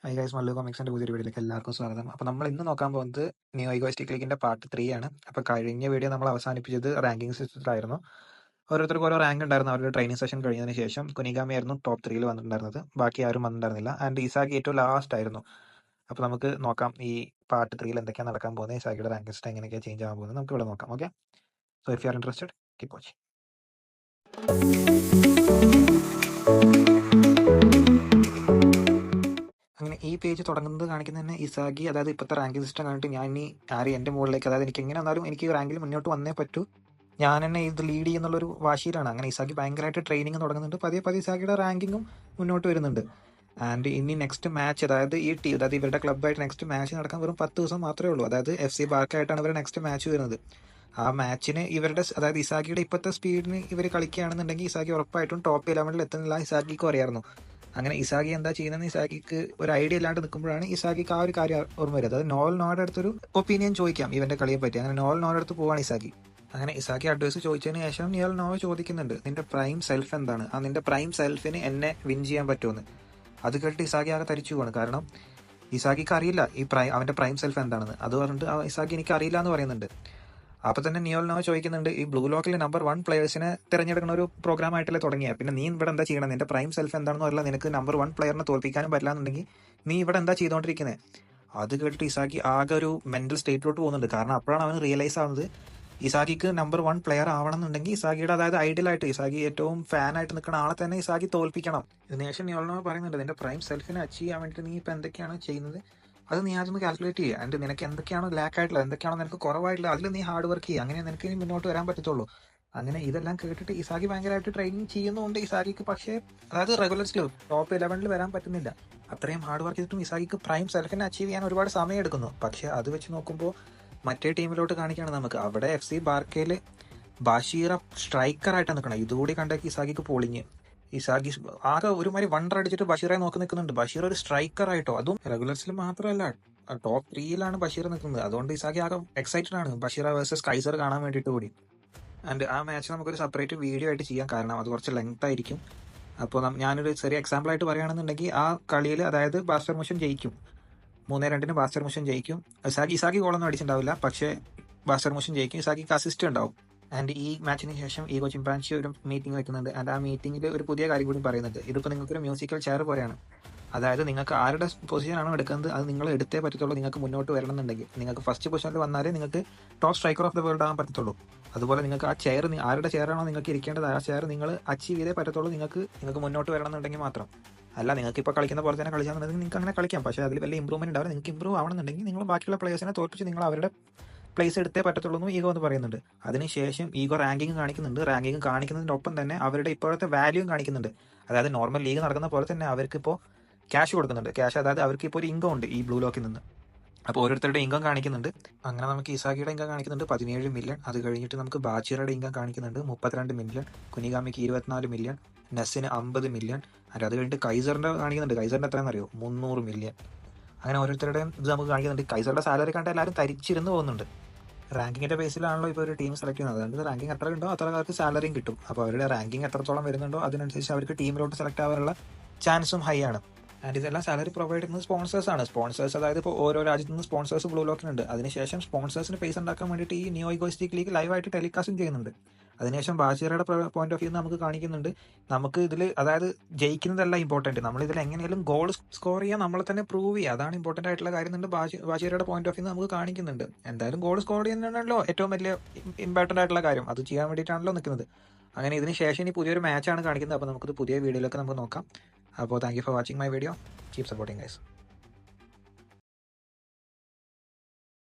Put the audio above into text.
High guys, Mallu കോമിക്സിന്റെ പുതിയൊരു വീഡിയോയിലേക്ക് എല്ലാവർക്കും സ്വാഗതം. അപ്പോൾ നമ്മൾ ഇന്ന് നോക്കാൻ പോകുന്നത് ന്യൂ ഈഗോയിസ്റ്റിക് ലീഗിന്റെ പാർട്ട് 3 ആണ്. അപ്പോൾ കഴിഞ്ഞ വീഡിയോ നമ്മൾ അവസാനിപ്പിച്ചത് റാങ്കിങ് സിസ്റ്റത്തിലായിരുന്നു. ഓരോരുത്തർക്ക് ഓരോ റാങ്ക് ഉണ്ടായിരുന്നു. അവരുടെ ട്രെയിനിങ് സെഷൻ കഴിഞ്ഞതിന് ശേഷം കുനിഗാമി ആയിരുന്നു ടോപ്പ് 3 വന്നിട്ടുണ്ടായിരുന്നത്. ബാക്കി ആരും വന്നിട്ടുണ്ടായിരുന്നില്ല. ആൻഡ് ഇസാക്കി ഏറ്റവും ലാസ്റ്റ് ആയിരുന്നു. അപ്പോൾ നമുക്ക് നോക്കാം ഈ പാർട്ട് 3 എന്തൊക്കെയാണ് നടക്കാൻ പോകുന്നത്, ഇസാക്കിയുടെ റാങ്ക് ലിസ്റ്റ് എങ്ങനെയൊക്കെയാണ് ചേഞ്ച് ആകാൻ പോകുന്നത് നമുക്ക് ഇവിടെ നോക്കാം. Okay, so if you are interested keep watching. അങ്ങനെ ഈ പേജ് തുടങ്ങുന്നത് കാണിക്കുന്നത് തന്നെ ഇസാഗി, അതായത് ഇപ്പോഴത്തെ റാങ്കിങ് സിസ്റ്റം കണ്ടിട്ട് ഞാൻ ഇനി ആരും എൻ്റെ മുകളിലേക്ക്, അതായത് എനിക്ക് എങ്ങനെ വന്നാലും എനിക്ക് റാങ്കിൽ മുന്നോട്ട് വന്നേ പറ്റൂ, ഞാൻ തന്നെ ഇത് ലീഡ് ചെയ്യുന്നുള്ളൊരു വാശിയിലാണ്. അങ്ങനെ ഇസാഗി ഭയങ്കരമായിട്ട് ട്രെയിനിങ് തുടങ്ങുന്നുണ്ട്. പതിയെ പതിയെ ഇസാഗിയുടെ റാങ്കിങ്ങും മുന്നോട്ട് വരുന്നുണ്ട്. ആൻഡ് ഇനി നെക്സ്റ്റ് മാച്ച്, അതായത് ഈ ടീം, അതായത് ഇവരുടെ ക്ലബ്ബായിട്ട് നെക്സ്റ്റ് മാച്ച് നടക്കാൻ വെറും 10 ദിവസം മാത്രമേ ഉള്ളൂ. അതായത് FC ബാർക്കായിട്ടാണ് ഇവരുടെ നെക്സ്റ്റ് മാച്ച് വരുന്നത്. ആ മാച്ചിന് ഇവരുടെ, അതായത് ഇസാഗിയുടെ ഇപ്പോഴത്തെ സ്പീഡിന് ഇവർ കളിക്കുകയാണെന്നുണ്ടെങ്കിൽ ഇസാഗി ഉറപ്പായിട്ടും ടോപ്പ് 11 എത്തുന്നില്ല ഇസാഗിക്ക് അറിയാമായിരുന്നു. അങ്ങനെ ഇസാഗി എന്താ ചെയ്യുന്നതെന്ന് ഇസാഗിക്ക് ഒരു ഐഡിയ ഇല്ലാണ്ട് നിൽക്കുമ്പോഴാണ് ഇസാഗിക്ക് ആ ഒരു കാര്യം ഓർമ്മ വരുന്നത്. അതായത് നോവൽ നോയുടെ അടുത്തൊരു ഒപ്പീനിയൻ ചോദിക്കാം ഇവന്റെ കളിയെ പറ്റി. അങ്ങനെ നോവൽ നോയുടെ അടുത്ത് പോവാണ് ഇസാഗി. അങ്ങനെ ഇസാഗി അഡ്വൈസ് ചോദിച്ചതിന് ശേഷം നിയോൽ നോവ ചോദിക്കുന്നുണ്ട്, നിന്റെ പ്രൈം സെൽഫ് എന്താണ്, ആ നിന്റെ പ്രൈം സെൽഫിന് എന്നെ വിൻ ചെയ്യാൻ പറ്റുമെന്ന്. അത് കേട്ടിട്ട് ഇസാഗി ആകെ തരിച്ചു പോവാണ്. കാരണം ഇസാഗിക്ക് അറിയില്ല അവന്റെ പ്രൈം സെൽഫ് എന്താണെന്ന്. അത് പറഞ്ഞിട്ട് ഇസാഗി എനിക്ക് അറിയില്ല എന്ന് പറയുന്നുണ്ട്. അപ്പൊ തന്നെ നിയോൽ നോവ ചോദിക്കുന്നുണ്ട്, ഈ ബ്ലൂ ലോക്കിൽ നമ്പർ 1 പ്ലേയേഴ്സിനെ തിരഞ്ഞെടുക്കുന്ന ഒരു പ്രോഗ്രാം ആയിട്ടല്ലേ തുടങ്ങിയ, പിന്നെ നീ ഇവിടെ എന്താ ചെയ്യണം, നിന്റെ പ്രൈം സെൽഫ് എന്താണെന്ന് അറിയില്ല, നിനക്ക് നമ്പർ 1 പ്ലെയറിനെ തോൽപ്പിക്കാനും പറ്റില്ല എന്നുണ്ടെങ്കിൽ നീ ഇവിടെ എന്താ ചെയ്തുകൊണ്ടിരിക്കുന്നത്. അത് കേട്ടിട്ട് ഇസാക്കി ആകെ ഒരു മെന്റൽ സ്റ്റേറ്റിലോട്ട് പോകുന്നുണ്ട്. കാരണം അപ്പോഴാണ് അവന് റിയലൈസ് ആവുന്നത് ഇസാഗിക്ക് നമ്പർ 1 പ്ലെയർ ആവണം എന്നുണ്ടെങ്കിൽ ഇസാഗിയുടെ, അതായത് ഐഡിയലായിട്ട് ഇസാഗി ഏറ്റവും ഫാനായിട്ട് നിൽക്കുന്ന ആളെ തന്നെ ഇസാഗി തോൽപ്പിക്കണം. ഇതിനുശേഷം നിയോൽ നോവ പറയുന്നുണ്ട്, നിന്റെ പ്രൈം സെൽഫിനെ അച്ചീവ് ചെയ്യാൻ വേണ്ടിയിട്ട് നീ ഇപ്പം എന്തൊക്കെയാണ് ചെയ്യുന്നത്, അത് നീ ആദ്യം കാൽക്കുലേറ്റ് ചെയ്യുക. ആൻഡ് നിനക്ക് എന്തൊക്കെയാണോ ലാക്ക് ആയിട്ടുള്ളത്, എന്തൊക്കെയാണോ നിനക്ക് കുറവായിട്ടുള്ളത്, അതിൽ നീ ഹാർഡ് വർക്ക് ചെയ്യുക. അങ്ങനെ നിനക്ക് ഇനി മുന്നോട്ട് വരാൻ പറ്റത്തുള്ളൂ. അങ്ങനെ ഇതെല്ലാം കേട്ടിട്ട് ഇസാഗി ഭയങ്കരമായിട്ട് ട്രെയിനിങ് ചെയ്യുന്നതുകൊണ്ട് ഇസാഗിക്ക് പക്ഷേ, അതായത് റെഗുലർ ടോപ്പ് 11 വരാൻ പറ്റുന്നില്ല. അത്രയും ഹാർഡ് വർക്ക് ചെയ്തിട്ടും ഇസാഗിക്ക് പ്രൈം സെൽഫിനെ അച്ചീവ് ചെയ്യാൻ ഒരുപാട് സമയം എടുക്കുന്നു. പക്ഷേ അത് വെച്ച് നോക്കുമ്പോൾ മറ്റേ ടീമിലോട്ട് കാണിക്കുകയാണ് നമുക്ക്, അവിടെ FC ബാർക്കയിൽ ബഷീറ സ്ട്രൈക്കറായിട്ടാണ് നിൽക്കണം. ഇതുകൂടി കണ്ടേക്ക് ഇസാഗിക്ക് പൊളിഞ്ഞ്. ഇസാഗി ആകെ ഒരുമാതിരി വണ്ടർ അടിച്ചിട്ട് ബഷീറെ നോക്കി നിൽക്കുന്നുണ്ട്. ബഷീർ ഒരു സ്ട്രൈക്കർ ആയിട്ടോ, അതും റെഗുലർസിൽ മാത്രമല്ല ടോപ്പ് 3 ബഷീർ നിൽക്കുന്നത്. അതുകൊണ്ട് ഇസാഗി ആകെ എക്സൈറ്റഡ് ആണ് ബഷീറ വേഴ്സസ് കൈസർ കാണാൻ വേണ്ടിയിട്ട് കൂടി. ആൻഡ് ആ മാച്ച് നമുക്കൊരു സെപ്പറേറ്റ് വീഡിയോ ആയിട്ട് ചെയ്യാം, കാരണം അത് കുറച്ച് ലെങ്ത് ആയിരിക്കും. അപ്പോൾ ഞാനൊരു ചെറിയ എക്സാമ്പിൾ ആയിട്ട് പറയുകയാണെന്നുണ്ടെങ്കിൽ ആ കളിയിൽ, അതായത് ബാസ്റ്റർ മുഷൻ ജയിക്കും, 3-2 ബാസ്റ്റർ മുഷൻ ജയിക്കും. ഇസാഗി ഗോളൊന്നും അടിച്ചിട്ടുണ്ടാവില്ല, പക്ഷേ ബാസ്റ്റർ മുഷൻ ജയിക്കും. ഇസാഗിക്ക് അസിസ്റ്റ് ഉണ്ടാവും. ആൻഡ് ഈ മാച്ചിന് ശേഷം ഈഗോ ചിമ്പാൻസി ഒരു മീറ്റിംഗ് വെക്കുന്നുണ്ട്. ആൻഡ് ആ മീറ്റിംഗിൽ ഒരു പുതിയ കാര്യം കൂടി പറയുന്നുണ്ട്. ഇതിപ്പോൾ നിങ്ങൾക്കൊരു മ്യൂസിക്കൽ ചെയർ പോലെയാണ്. അതായത് നിങ്ങൾക്ക് ആരുടെ പൊസിഷനാണോ എടുക്കുന്നത് അത് നിങ്ങൾ എടുത്തേ പറ്റത്തുള്ളൂ. നിങ്ങൾക്ക് മുന്നോട്ട് വരണം എന്നുണ്ടെങ്കിൽ നിങ്ങൾക്ക് ഫസ്റ്റ് പൊസിഷനിൽ വന്നാലേ നിങ്ങൾക്ക് top striker of the world ആകാൻ പറ്റത്തുള്ളൂ. അതുപോലെ നിങ്ങൾക്ക് ആ ചെയർ, ആരുടെ ചെയറാണോ നിങ്ങൾക്ക് ഇരിക്കേണ്ടത്, ആ ചെയർ നിങ്ങൾ അച്ചീവ് ചെയ്തേ പറ്റത്തുള്ളൂ. നിങ്ങൾക്ക് മുന്നോട്ട് വരണം എന്നുണ്ടെങ്കിൽ മാത്രം. അല്ല നിങ്ങൾക്ക് ഇപ്പോൾ കളിക്കുന്ന പോലെ തന്നെ കളിച്ചാണെന്നുണ്ടെങ്കിൽ നിങ്ങൾക്ക് അങ്ങനെ കളിക്കാം. പക്ഷേ അതിൽ വലിയ ഇമ്പ്രൂവ്മെന്റ് ഉണ്ടാവും. നിങ്ങൾക്ക് ഇമ്പ്രൂവ് ആവണമെന്നുണ്ടെങ്കിൽ നിങ്ങൾ ബാക്കിയുള്ള പ്ലേയേഴ്സിനെ തോൽപ്പിച്ച് നിങ്ങൾ അവരുടെ പ്ലേസ് എടുത്തേ പറ്റത്തുള്ളൂ എന്ന് ഈഗോ എന്ന് പറയുന്നുണ്ട്. അതിനുശേഷം ഈഗോ റാങ്കിങ് കാണിക്കുന്നുണ്ട്. റാങ്കിങ് കാണിക്കുന്നതിൻ്റെ ഒപ്പം തന്നെ അവരുടെ ഇപ്പോഴത്തെ വാല്യൂയും കാണിക്കുന്നുണ്ട്. അതായത് നോർമൽ ലീഗ് നടക്കുന്ന പോലെ തന്നെ അവർക്ക് ഇപ്പോൾ ക്യാഷ് കൊടുക്കുന്നുണ്ട്. ക്യാഷ്, അതായത് അവർക്ക് ഇപ്പോൾ ഒരു ഇൻകം ഉണ്ട് ഈ ബ്ലൂ ലോക്കിൽ നിന്ന്. അപ്പോൾ ഓരോരുത്തരുടെ ഇൻകം കാണിക്കുന്നുണ്ട്. അങ്ങനെ നമുക്ക് ഇസാഗിയുടെ ഇൻകം കാണിക്കുന്നുണ്ട് 17 മില്യൺ. അത് കഴിഞ്ഞിട്ട് നമുക്ക് ബാച്ചിറയുടെ ഇൻകം കാണിക്കുന്നുണ്ട് 32 മില്യൺ. കുനിഗാമിക്ക് 24 മില്യൺ. നെസ്സിന് 50 മില്യൺ. അത് കഴിഞ്ഞിട്ട് കൈസറിന്റെ കാണിക്കുന്നുണ്ട്. കൈസറിന്റെ എത്രയാണെന്ന് അറിയോ? 300 മില്യൺ. അങ്ങനെ ഓരോരുത്തരുടെയും ഇത് നമുക്ക് കാണിക്കുന്നുണ്ട്. കൈസറുടെ സാലറി കണ്ട് എല്ലാവരും തരിച്ചിരുന്ന് പോകുന്നുണ്ട്. റാങ്കിങ്ങിന്റെ ബേസിലാണല്ലോ ഇപ്പോൾ ഒരു ടീം സെലക്ട് ചെയ്യുന്നത്. അതുകൊണ്ട് റാങ്കിങ് എത്ര ഉണ്ടോ അത്ര അവർക്ക് സാലറിയും കിട്ടും. അപ്പോൾ അവരുടെ റാങ്കിങ് എത്രത്തോളം വരുന്നുണ്ടോ അതിനനുസരിച്ച് അവർക്ക് ടീമിലോട്ട് സെലക്ട് ആവാനുള്ള ചാൻസും ഹൈ ആണ്. ആൻഡ് ഇതെല്ലാം സാലറി പ്രൊവൈഡ് ചെയ്യുന്നത് സ്പോൺസേഴ്സ് ആണ്. സ്പോൺസേഴ്സ്, അതായത് ഇപ്പോൾ ഓരോ രാജ്യത്തു നിന്ന് സ്പോൺസേഴ്സ് ബ്ലൂ ലോക്കിനുണ്ട്. അതിനുശേഷം സ്പോൺസേഴ്സിന് പൈസ ഉണ്ടാക്കാൻ വേണ്ടിയിട്ട് ഈ ന്യൂ ഈഗോയിസ്റ്റിക് ലീഗ് ലൈവായിട്ട് ടെലികാസ്റ്റും ചെയ്യുന്നുണ്ട്. അതിനുശേഷം ബാച്ചിറയുടെ പോയിന്റ് ഓഫ് വ്യൂ നമുക്ക് കാണിക്കുന്നുണ്ട്. നമുക്ക് ഇതിൽ, അതായത് ജയിക്കുന്നതല്ല ഇമ്പോർട്ടൻറ്റ്, നമ്മൾ ഇതിൽ എങ്ങനെയാലും ഗോൾ സ്കോർ ചെയ്യാൻ നമ്മളെ തന്നെ പ്രൂവ് ചെയ്യുക, അതാണ് ഇമ്പോർട്ടൻ്റ് ആയിട്ടുള്ള കാര്യം എന്ന് ബാച്ചിറയുടെ പോയിന്റ് ഓഫ് വ്യൂ നമുക്ക് കാണിക്കുന്നുണ്ട്. എന്തായാലും ഗോൾ സ്കോർ ചെയ്യുന്നതാണല്ലോ ഏറ്റവും വലിയ ഇമ്പോർട്ടൻ്റ് ആയിട്ടുള്ള കാര്യം. അത് ചെയ്യാൻ വേണ്ടിയിട്ടാണല്ലോ നിൽക്കുന്നത്. അങ്ങനെ ഇതിന് ശേഷം ഇനി പുതിയൊരു മാച്ചാണ് കാണിക്കുന്നത്. അപ്പോൾ നമുക്കത് പുതിയ വീഡിയോയിലൊക്കെ നമുക്ക് നോക്കാം. അപ്പോൾ thank you for watching my video. Keep supporting guys.